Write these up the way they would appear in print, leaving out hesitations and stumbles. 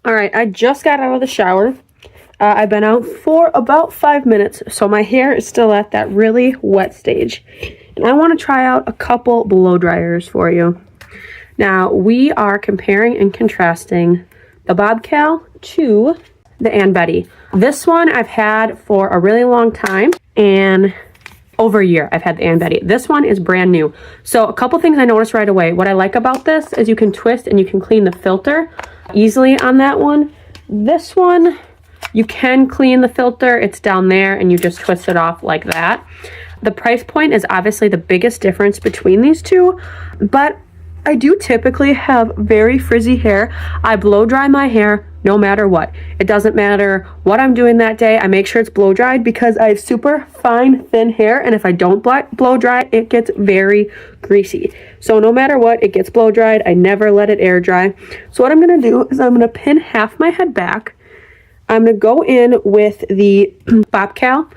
All right, I just got out of the shower. I've been out for about 5 minutes, so my hair is still at that really wet stage. And I want to try out a couple blow dryers for you. Now, we are comparing and contrasting the Bopcal to the Aunt Betty. This one I've had for a really long time, and over a year I've had the Aunt Betty. This one is brand new. So a couple things I noticed right away. What I like about this is you can twist and you can clean the filter easily on that one. This one, you can clean the filter. It's down there and you just twist it off like that. The price point is obviously the biggest difference between these two, but I do typically have very frizzy hair. I blow dry my hair no matter what. It doesn't matter what I'm doing that day. I make sure it's blow dried because I have super fine, thin hair, and if I don't blow dry, it gets very greasy. So no matter what, it gets blow dried. I never let it air dry. So what I'm gonna do is I'm gonna pin half my head back. I'm gonna go in with the Bopcal,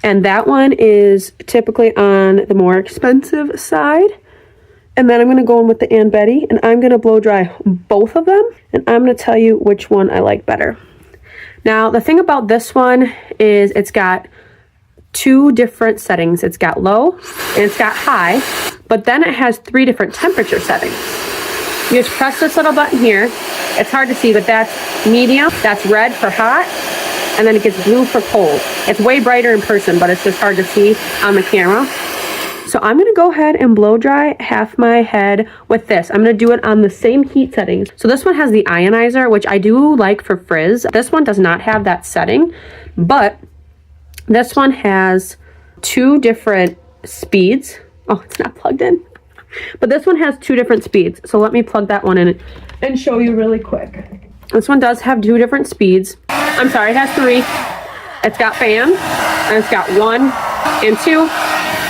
and that one is typically on the more expensive side. And then I'm going to go in with the Aunt Betty, and I'm going to blow dry both of them, and I'm going to tell you which one I like better. Now, the thing about this one is it's got two different settings. It's got low and it's got high, but then it has 3 different temperature settings. You just press this little button here. It's hard to see, but that's medium. That's red for hot, and then it gets blue for cold. It's way brighter in person, but it's just hard to see on the camera. So I'm going to go ahead and blow dry half my head with this. I'm going to do it on the same heat settings. So this one has the ionizer, which I do like for frizz. This one does not have that setting, but this one has 2 different speeds. Oh, it's not plugged in. But this one has 2 different speeds. So let me plug that one in and show you really quick. This one does have 2 different speeds. I'm sorry, it has 3. It's got fan, and it's got 1 and 2.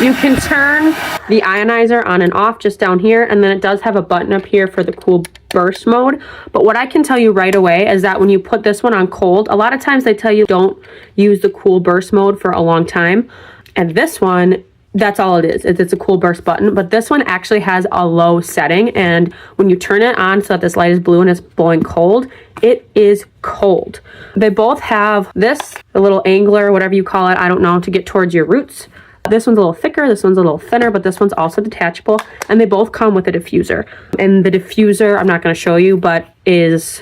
You can turn the ionizer on and off just down here, and then it does have a button up here for the cool burst mode. But what I can tell you right away is that when you put this one on cold, a lot of times they tell you don't use the cool burst mode for a long time. And this one, that's all it is. It's a cool burst button, but this one actually has a low setting, and when you turn it on so that this light is blue and it's blowing cold, it is cold. They both have this, the little angler, whatever you call it, I don't know, to get towards your roots. This one's a little thicker, this one's a little thinner, but this one's also detachable, and they both come with a diffuser. And the diffuser, I'm not going to show you, but is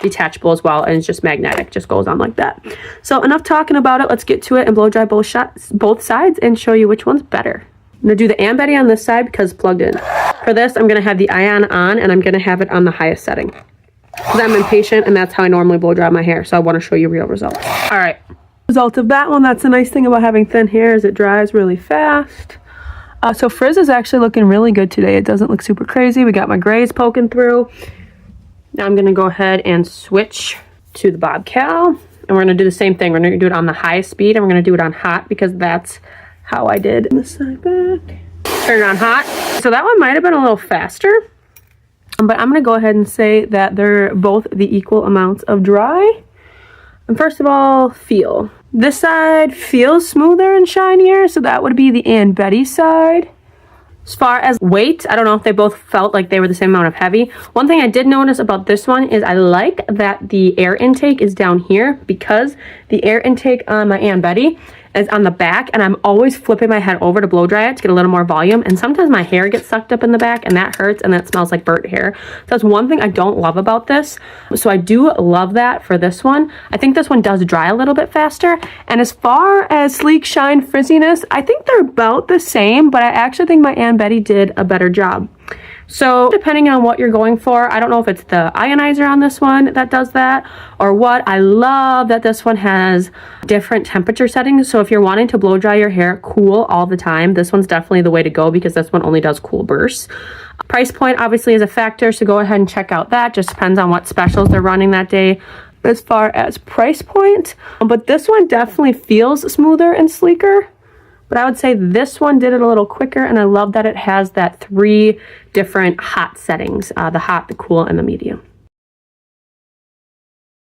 detachable as well, and it's just magnetic, just goes on like that. So enough talking about it, let's get to it and blow dry both sides and show you which one's better. I'm going to do the Aunt Betty on this side because it's plugged in. For this, I'm going to have the Ion on, and I'm going to have it on the highest setting because I'm impatient, and that's how I normally blow dry my hair, so I want to show you real results. All right. Result of that one, that's the nice thing about having thin hair, is it dries really fast. So frizz is actually looking really good today. It doesn't look super crazy. We got my grays poking through. Now I'm going to go ahead and switch to the Bopcal, and we're going to do the same thing. We're going to do it on the highest speed, and we're going to do it on hot because that's how I did this side back. Turn it on hot. So that one might have been a little faster, but I'm going to go ahead and say that they're both the equal amounts of dry. And first of all, feel. This side feels smoother and shinier, so that would be the Aunt Betty side. As far as weight, I don't know if they both felt like they were the same amount of heavy. One thing I did notice about this one is I like that the air intake is down here, because the air intake on my Aunt Betty is on the back, and I'm always flipping my head over to blow dry it to get a little more volume, and sometimes my hair gets sucked up in the back, and that hurts, and that smells like burnt hair. So that's one thing I don't love about this. So I do love that for this one. I think this one does dry a little bit faster, and as far as sleek, shine, frizziness, I think they're about the same, but I actually think my Aunt Betty did a better job. So depending on what you're going for, I don't know if it's the ionizer on this one that does that or what. I love that this one has different temperature settings. So if you're wanting to blow dry your hair cool all the time, this one's definitely the way to go because this one only does cool bursts. Price point obviously is a factor, so go ahead and check out that. Just depends on what specials they're running that day as far as price point. But this one definitely feels smoother and sleeker. But I would say this one did it a little quicker, and I love that it has that 3 different hot settings, the hot, the cool, and the medium.